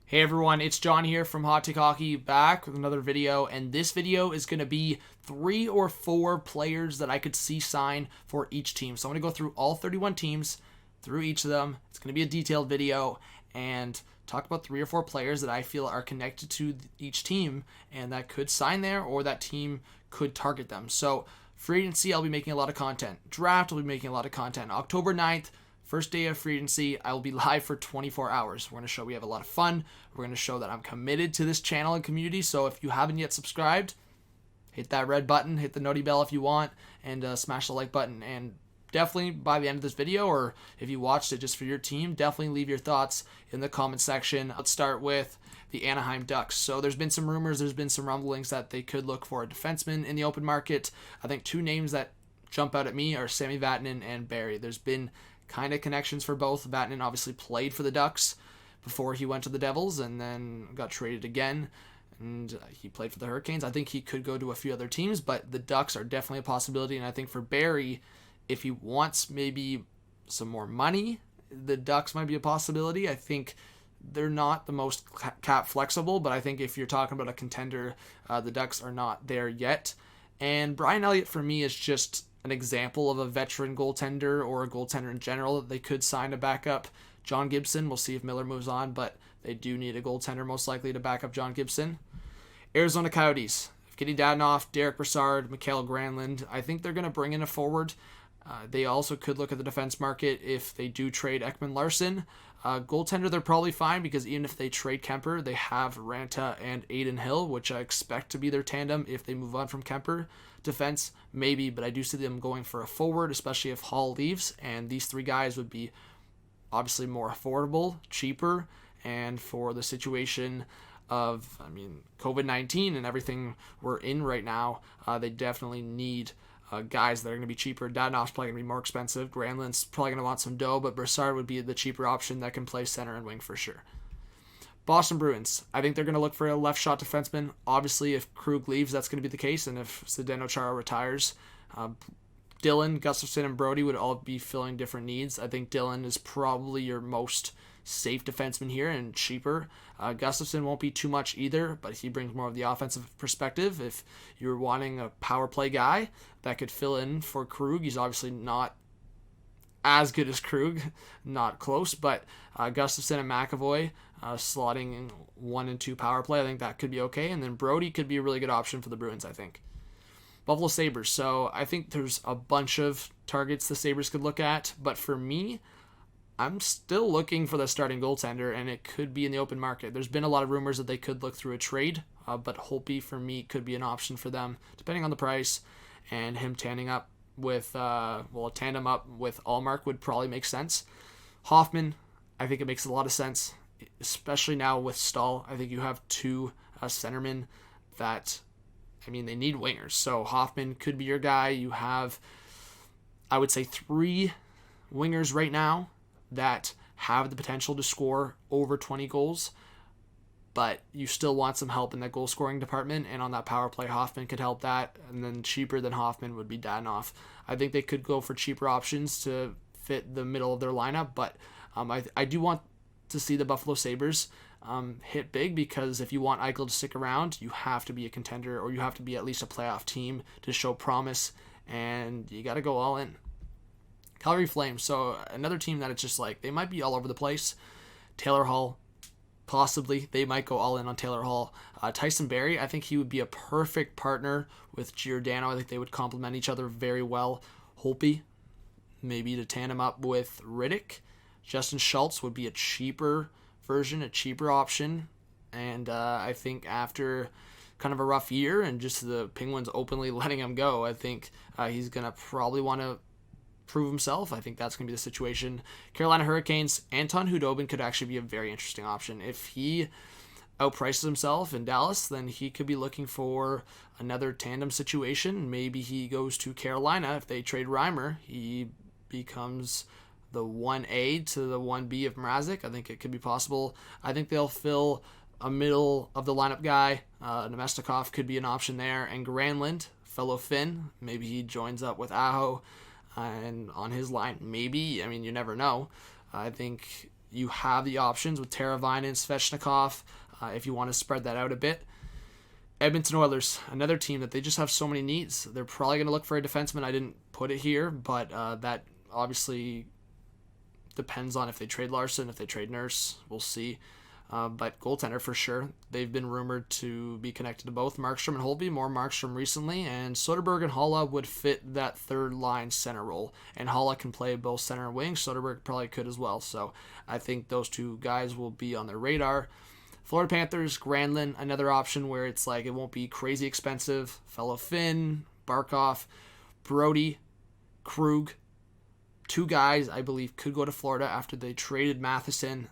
Hey everyone, it's John here from Hot Take Hockey, back with another video, and this video is going to be 3 or 4 players that I could see sign for each team. So I'm going to go through all 31 teams, through each of them. It's going to be a detailed video, and talk about 3 or 4 players that I feel are connected to each team, and that could sign there, or that team could target them. So, free agency, I'll be making a lot of content. Draft, I'll be making a lot of content. October 9th, first day of free agency, I will be live for 24 hours. We're going to show we have a lot of fun. We're going to show that I'm committed to this channel and community. So if you haven't yet subscribed, hit that red button, hit the noti bell if you want, and smash the like button. And definitely by the end of this video, or if you watched it just for your team, definitely leave your thoughts in the comment section. Let's start with the Anaheim Ducks. So there's been some rumors, there's been some rumblings that they could look for a defenseman in the open market. I think 2 names that jump out at me are Sami Vatanen and Barrie. There's been kind of connections for both. Vatanen obviously played for the Ducks before he went to the Devils and then got traded again, and he played for the Hurricanes. I think he could go to a few other teams, but the Ducks are definitely a possibility. And I think for Barrie, if he wants maybe some more money, the Ducks might be a possibility. I think they're not the most cap flexible, but I think if you're talking about a contender, the Ducks are not there yet. And Brian Elliott for me is just an example of a veteran goaltender, or a goaltender in general, that they could sign to back up John Gibson. We'll see if Miller moves on, but they do need a goaltender most likely to back up John Gibson. Arizona Coyotes, Evgeny Dadonov, Derek Brassard, Mikael Granlund. I think they're going to bring in a forward. They also could look at the defense market if they do trade Ekman Larsson. Goaltender, they're probably fine, because even if they trade Kemper, they have Ranta and Adin Hill, which I expect to be their tandem if they move on from Kemper. Defense, maybe, but I do see them going for a forward, especially if Hall leaves, and these 3 guys would be obviously more affordable, cheaper, and for the situation of, COVID-19 and everything we're in right now, they definitely need guys that are going to be cheaper. Dadonov's probably going to be more expensive. Granlund's probably going to want some dough, but Brassard would be the cheaper option that can play center and wing for sure. Boston Bruins, I think they're going to look for a left shot defenseman. Obviously, if Krug leaves, that's going to be the case, and if Zdeno Chara retires, Dylan, Gustafsson, and Brody would all be filling different needs. I think Dylan is probably your most safe defenseman here and cheaper. Gustafsson won't be too much either, but he brings more of the offensive perspective. If you're wanting a power play guy that could fill in for Krug, he's obviously not as good as Krug, not close, but Gustafsson and McAvoy slotting in 1 and 2 power play, I think that could be okay. And then Brody could be a really good option for the Bruins, I think. Buffalo Sabres, so I think there's a bunch of targets the Sabres could look at, but for me, I'm still looking for the starting goaltender, and it could be in the open market. There's been a lot of rumors that they could look through a trade, but Holtby for me could be an option for them, depending on the price, and him tandem up with Allmark would probably make sense. Hoffman, I think it makes a lot of sense, especially now with Stahl. I think you have 2 centermen that, they need wingers. So Hoffman could be your guy. You have, I would say, 3 wingers right now that have the potential to score over 20 goals, but you still want some help in that goal scoring department, and on that power play, Hoffman could help that. And then cheaper than Hoffman would be Dadonov. I think they could go for cheaper options to fit the middle of their lineup, but I do want to see the Buffalo Sabres hit big, because if you want Eichel to stick around, you have to be a contender, or you have to be at least a playoff team to show promise, and you got to go all in. Calgary Flames, so another team that it's just like, they might be all over the place. Taylor Hall, possibly. They might go all in on Taylor Hall. Tyson Barrie, I think he would be a perfect partner with Giordano. I think they would complement each other very well. Holtby, maybe to tandem up with Riddick. Justin Schultz would be a cheaper version, a cheaper option. And I think after kind of a rough year and just the Penguins openly letting him go, I think he's going to probably want to prove himself. I think that's going to be the situation. Carolina Hurricanes, Anton Hudobin could actually be a very interesting option. If he outprices himself in Dallas, then he could be looking for another tandem situation. Maybe he goes to Carolina. If they trade Reimer, he becomes the 1A to the 1B of Mrazek. I think it could be possible. I think they'll fill a middle of the lineup guy. Nemestikov could be an option there. And Granlund, fellow Finn, maybe he joins up with Aho and on his line, maybe. You never know. I think you have the options with Teravainen and Svechnikov if you want to spread that out a bit. Edmonton Oilers, another team that they just have so many needs. They're probably going to look for a defenseman. I didn't put it here, but that obviously depends on if they trade Larson, if they trade Nurse. We'll see. But goaltender for sure. They've been rumored to be connected to both Markstrom and Holtby, more Markstrom recently, and Soderberg and Haula would fit that third line center role. And Haula can play both center and wing. Soderberg probably could as well. So I think those two guys will be on their radar. Florida Panthers, Granlund, another option where it's like it won't be crazy expensive. Fellow Finn, Barkov, Brody, Krug. Two guys I believe could go to Florida after they traded Matheson.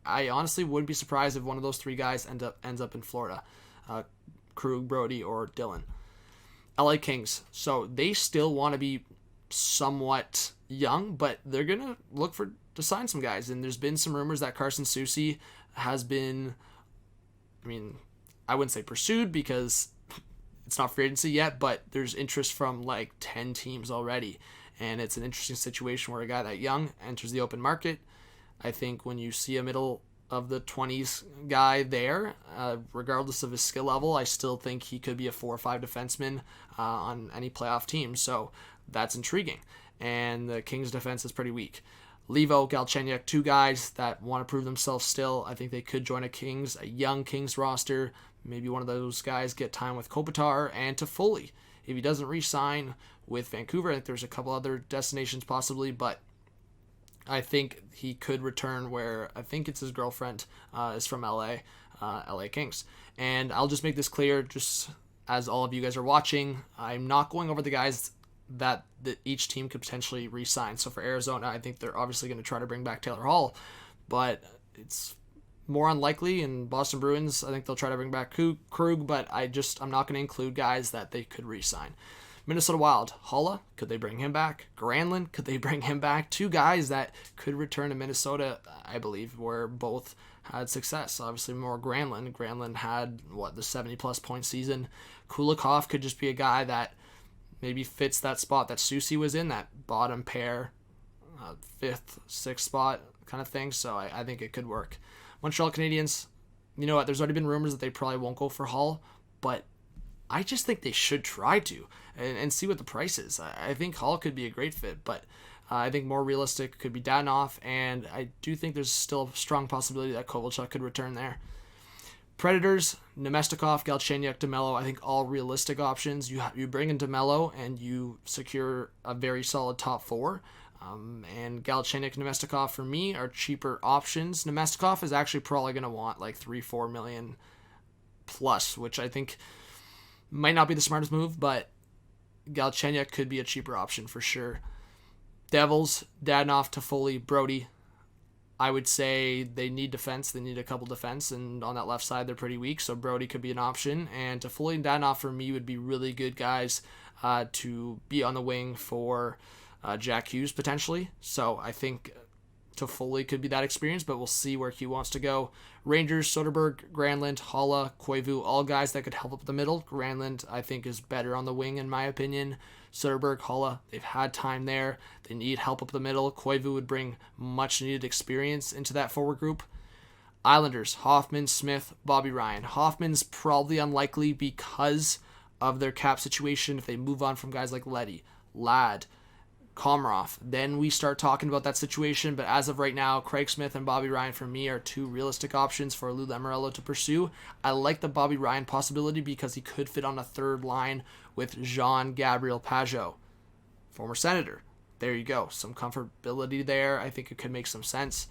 I honestly wouldn't be surprised if one of those three guys ends up in Florida. Krug, Brody, or Dylan. LA Kings. So they still want to be somewhat young, but they're going to look to sign some guys. And there's been some rumors that Carson Soucy has been, I wouldn't say pursued because it's not free agency yet, but there's interest from like 10 teams already. And it's an interesting situation where a guy that young enters the open market. I think when you see a middle of the 20s guy there, regardless of his skill level, I still think he could be a 4 or 5 defenseman on any playoff team. So that's intriguing. And the Kings defense is pretty weak. Levo, Galchenyuk, two guys that want to prove themselves still. I think they could join a young Kings roster. Maybe one of those guys get time with Kopitar and Toffoli. If he doesn't re-sign with Vancouver, I think there's a couple other destinations possibly, but I think he could return where I think it's his girlfriend is from LA Kings. And I'll just make this clear, just as all of you guys are watching, I'm not going over the guys that each team could potentially re-sign. So for Arizona, I think they're obviously going to try to bring back Taylor Hall, but it's more unlikely. In Boston Bruins, I think they'll try to bring back Krug, but I'm not going to include guys that they could re-sign. Minnesota Wild, Haula, could they bring him back? Granlund, could they bring him back? Two guys that could return to Minnesota, I believe, where both had success. Obviously more Granlund. Granlund had, the 70-plus point season. Kulikov could just be a guy that maybe fits that spot that Soucy was in, that bottom pair, 5th, 6th spot kind of thing. So I think it could work. Montreal Canadiens, you know what? There's already been rumors that they probably won't go for Hall, but I just think they should try to and see what the price is. I think Hall could be a great fit, but I think more realistic could be Dadonov, and I do think there's still a strong possibility that Kovalchuk could return there. Predators, Nemestikov, Galchenyuk, DeMello, I think all realistic options. You bring in DeMello and you secure a very solid top 4. And Galchenyuk and Nemestikov for me are cheaper options. Nemestikov is actually probably going to want like 3-4 million plus, which I think might not be the smartest move, but Galchenyuk could be a cheaper option for sure. Devils, Dadonov, Toffoli, Brody. I would say they need defense. They need a couple defense, and on that left side, they're pretty weak, so Brody could be an option. And Toffoli and Dadonov, for me, would be really good guys to be on the wing for Jack Hughes, potentially. So I think Toffoli could be that experience, but we'll see where he wants to go. Rangers, Soderberg, Granlund, Haula, Koivu, all guys that could help up the middle. Granlund, I think, is better on the wing, in my opinion. Soderberg, Haula, they've had time there. They need help up the middle. Koivu would bring much-needed experience into that forward group. Islanders, Hoffman, Smith, Bobby Ryan. Hoffman's probably unlikely because of their cap situation. If they move on from guys like Leddy, Ladd, Komarov, then we start talking about that situation. But as of right now, Craig Smith and Bobby Ryan for me are two realistic options for Lou Lamoriello to pursue. I like the Bobby Ryan possibility because he could fit on a third line with Jean-Gabriel Pageau, former Senator. There you go. Some comfortability there. I think it could make some sense.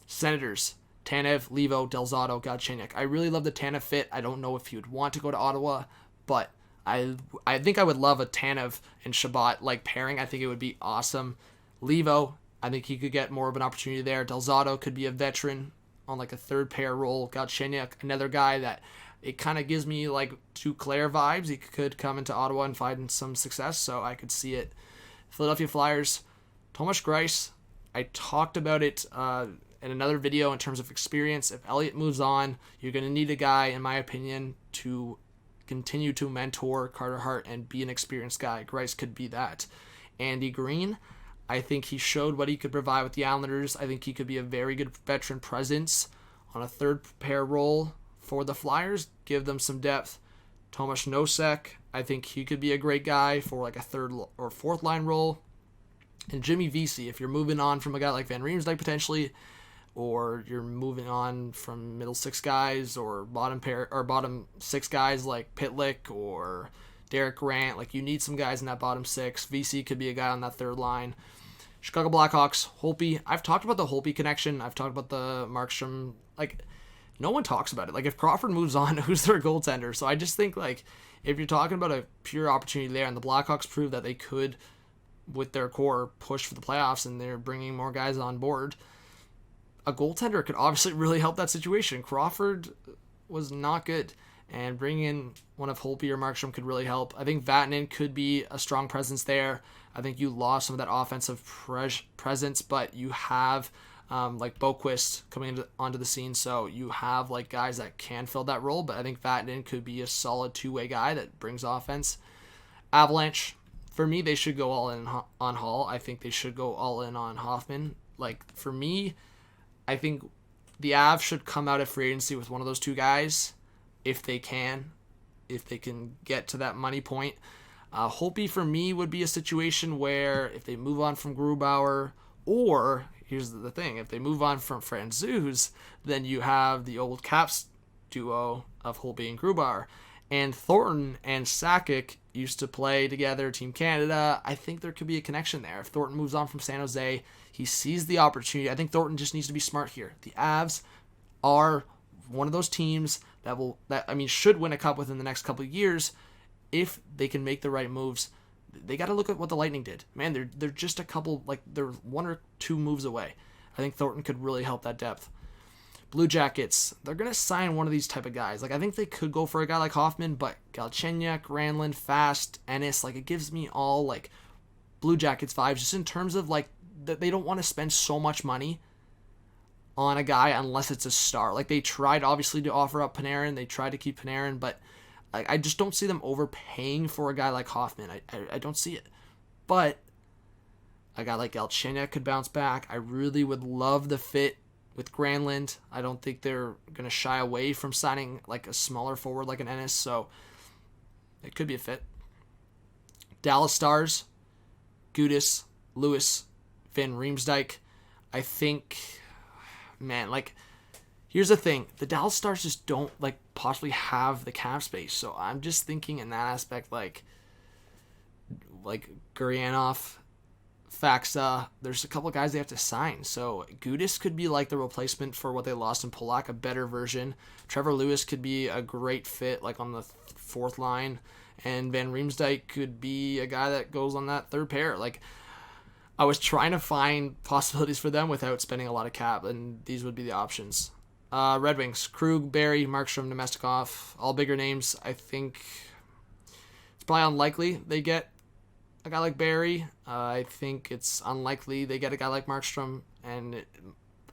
Senators, Tanev, Levo, Delzato, Galchenyuk. I really love the Tanev fit. I don't know if he would want to go to Ottawa, but I think I would love a Tanev and Shabbat like pairing. I think it would be awesome. Levo, I think he could get more of an opportunity there. Delzato could be a veteran on like a third pair role. Galchenyuk, another guy that it kind of gives me like Duclair vibes. He could come into Ottawa and find some success, so I could see it. Philadelphia Flyers, Tomas Greiss. I talked about it in another video in terms of experience. If Elliott moves on, you're going to need a guy, in my opinion, to continue to mentor Carter Hart and be an experienced guy. Greiss could be that. Andy Green, I think he showed what he could provide with the Islanders. I think he could be a very good veteran presence on a third pair role for the Flyers. Give them some depth. Tomas Nosek, I think he could be a great guy for like a third or fourth line role. And Jimmy Vesey, if you're moving on from a guy like Van Riemsdyk potentially, or you're moving on from middle six guys or bottom six guys like Pitlick or Derek Grant, like you need some guys in that bottom six. Vesey could be a guy on that third line. Chicago Blackhawks, Holtby. I've talked about the Holtby connection. I've talked about the Markstrom. Like, no one talks about it. Like, if Crawford moves on, who's their goaltender? So I just think, like, if you're talking about a pure opportunity there, and the Blackhawks prove that they could, with their core, push for the playoffs, and they're bringing more guys on board, a goaltender could obviously really help that situation. Crawford was not good, and bringing in one of Holtby or Markstrom could really help. I think Vatanen could be a strong presence there. I think you lost some of that offensive presence, but you have like Boquist coming onto the scene, so you have like guys that can fill that role. But I think Vatanen could be a solid two-way guy that brings offense. Avalanche, for me, they should go all in on Hall. I think they should go all in on Hoffman. Like, for me, I think the Avs should come out of free agency with one of those two guys if they can get to that money point. Holtby, for me, would be a situation where if they move on from Grubauer, or, here's the thing, if they move on from Franzuz, then you have the old Caps duo of Holtby and Grubauer. And Thornton and Sakic used to play together, Team Canada. I think there could be a connection there. If Thornton moves on from San Jose, he sees the opportunity. I think Thornton just needs to be smart here. The Avs are one of those teams that should win a cup within the next couple of years if they can make the right moves. They got to look at what the Lightning did. Man, they're just a couple, like, they're one or two moves away. I think Thornton could really help that depth. Blue Jackets, they're going to sign one of these type of guys. Like, I think they could go for a guy like Hoffman, but Galchenyuk, Granlund, Fast, Ennis, like, it gives me all, like, Blue Jackets vibes, just in terms of, like, that they don't want to spend so much money on a guy unless it's a star. Like, they tried, obviously, to offer up Panarin. They tried to keep Panarin, but I just don't see them overpaying for a guy like Hoffman. I don't see it. But a guy like Galchenyuk could bounce back. I really would love the fit with Granlund. I don't think they're going to shy away from signing like a smaller forward like an Ennis, so it could be a fit. Dallas Stars, Gudas, Lewis, Van Riemsdyk. I think, man, like, here's the thing. The Dallas Stars just don't, like, possibly have the cap space. So I'm just thinking in that aspect, like Gurianov, Faxa, there's a couple of guys they have to sign. So Gudas could be like the replacement for what they lost in Polak, a better version. Trevor Lewis could be a great fit, like on the fourth line. And Van Riemsdyk could be a guy that goes on that third pair. Like, I was trying to find possibilities for them without spending a lot of cap, and these would be the options. Red Wings, Krug, Barry, Markstrom, Nemestikov, all bigger names. I think it's probably unlikely they get a guy like Barry. I think it's unlikely they get a guy like Markstrom, and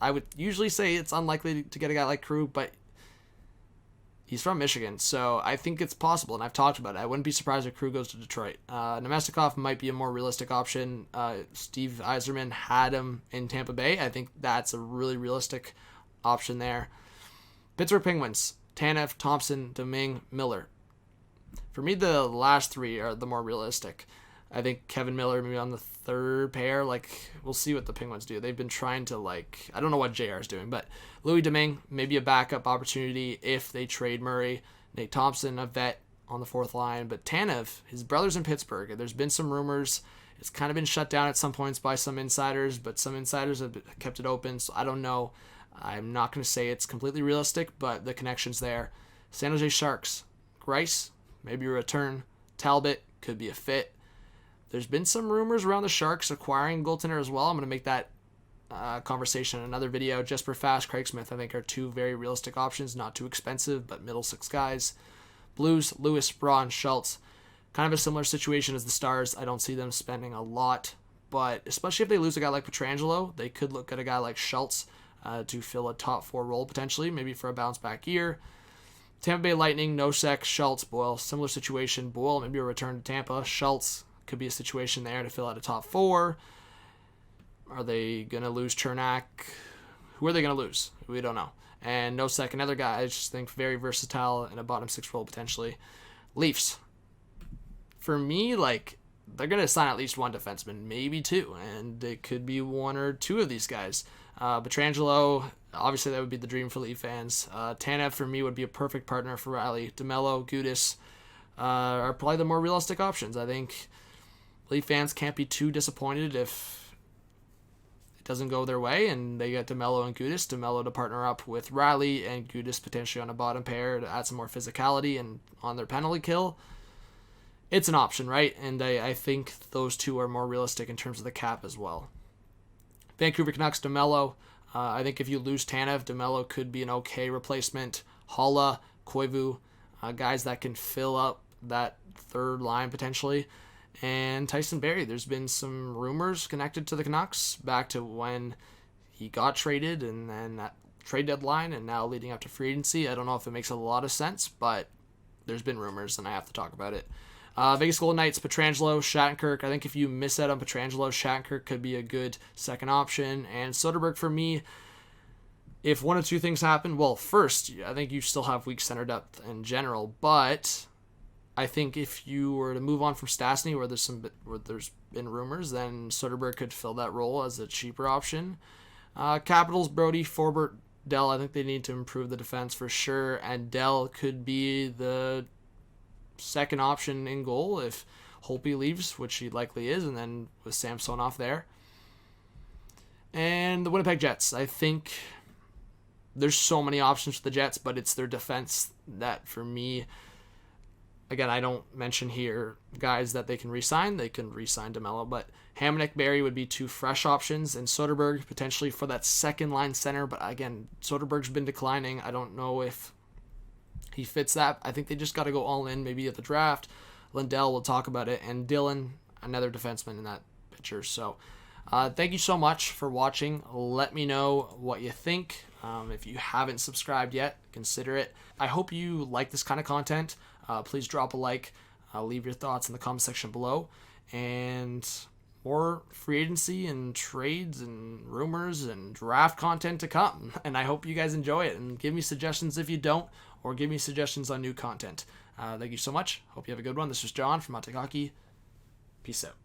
I would usually say it's unlikely to get a guy like Krug, but he's from Michigan, so I think it's possible, and I've talked about it. I wouldn't be surprised if Krug goes to Detroit. Nemestikov might be a more realistic option. Steve Yzerman had him in Tampa Bay. I think that's a really realistic option there. Pittsburgh Penguins, Tanev, Thompson, Domingue, Miller. For me, the last three are the more realistic. I think Kevin Miller maybe on the third pair. Like, we'll see what the Penguins do. They've been trying to, like, I don't know what JR is doing, but Louis Domingue, maybe a backup opportunity if they trade Murray. Nate Thompson, a vet on the fourth line. But Tanev, his brother's in Pittsburgh. There's been some rumors. It's kind of been shut down at some points by some insiders, but some insiders have kept it open, so I don't know. I'm not going to say it's completely realistic, but the connection's there. San Jose Sharks, Grice, maybe a return. Talbot could be a fit. There's been some rumors around the Sharks acquiring goaltender as well. I'm going to make that conversation in another video. Jesper Fast, Craig Smith, I think, are two very realistic options. Not too expensive, but middle six guys. Blues, Lewis, Braun, Schultz. Kind of a similar situation as the Stars. I don't see them spending a lot, but especially if they lose a guy like Pietrangelo, they could look at a guy like Schultz to fill a top four role potentially, maybe for a bounce back year. Tampa Bay Lightning, Nosek, Schultz, Boyle, similar situation. Boyle, maybe a return to Tampa. Schultz could be a situation there to fill out a top four. Are they going to lose Chernak? Who are they going to lose? We don't know. And Nosek, another guy I just think very versatile in a bottom six role potentially. Leafs. For me, like, they're going to sign at least one defenseman, maybe two, and it could be one or two of these guys. Pietrangelo, obviously that would be the dream for Leaf fans. Tanev, for me, would be a perfect partner for Riley. DeMello, Gudas are probably the more realistic options. I think Leaf fans can't be too disappointed if it doesn't go their way, and they get DeMello and Gudas. DeMello to partner up with Riley, and Gudas potentially on a bottom pair to add some more physicality and on their penalty kill. It's an option, right? And I think those two are more realistic in terms of the cap as well. Vancouver Canucks, DeMello. I think if you lose Tanev, DeMello could be an okay replacement. Holla, Koivu, guys that can fill up that third line potentially. And Tyson Barrie. There's been some rumors connected to the Canucks back to when he got traded and then that trade deadline and now leading up to free agency. I don't know if it makes a lot of sense, but there's been rumors and I have to talk about it. Vegas Golden Knights, Pietrangelo, Shattenkirk. I think if you miss out on Pietrangelo, Shattenkirk could be a good second option. And Soderberg, for me, if one of two things happen, well, first, I think you still have weak center depth in general, but I think if you were to move on from Stastny, where there's been rumors, then Soderberg could fill that role as a cheaper option. Capitals, Brody, Forbert, Dell. I think they need to improve the defense for sure, and Dell could be the second option in goal if Holtby leaves, which he likely is, and then with Samsonov there. And the Winnipeg Jets. I think there's so many options for the Jets, but it's their defense that, for me, again, I don't mention here guys that they can re-sign. They can re-sign DeMello, but Hamonic, Barrie would be two fresh options, and Soderberg potentially for that second line center. But again, Soderberg's been declining. I don't know if he fits that. I think they just got to go all in, maybe at the draft. Lindell, will talk about it, and Dylan, another defenseman in that picture. So thank you so much for watching. Let me know what you think. If you haven't subscribed yet, consider it. I hope you like this kind of content. Please drop a like. Leave your thoughts in the comment section below. And more free agency and trades and rumors and draft content to come. And I hope you guys enjoy it. And give me suggestions if you don't, or give me suggestions on new content. Thank you so much. Hope you have a good one. This is John from Hot Take Hockey. Peace out.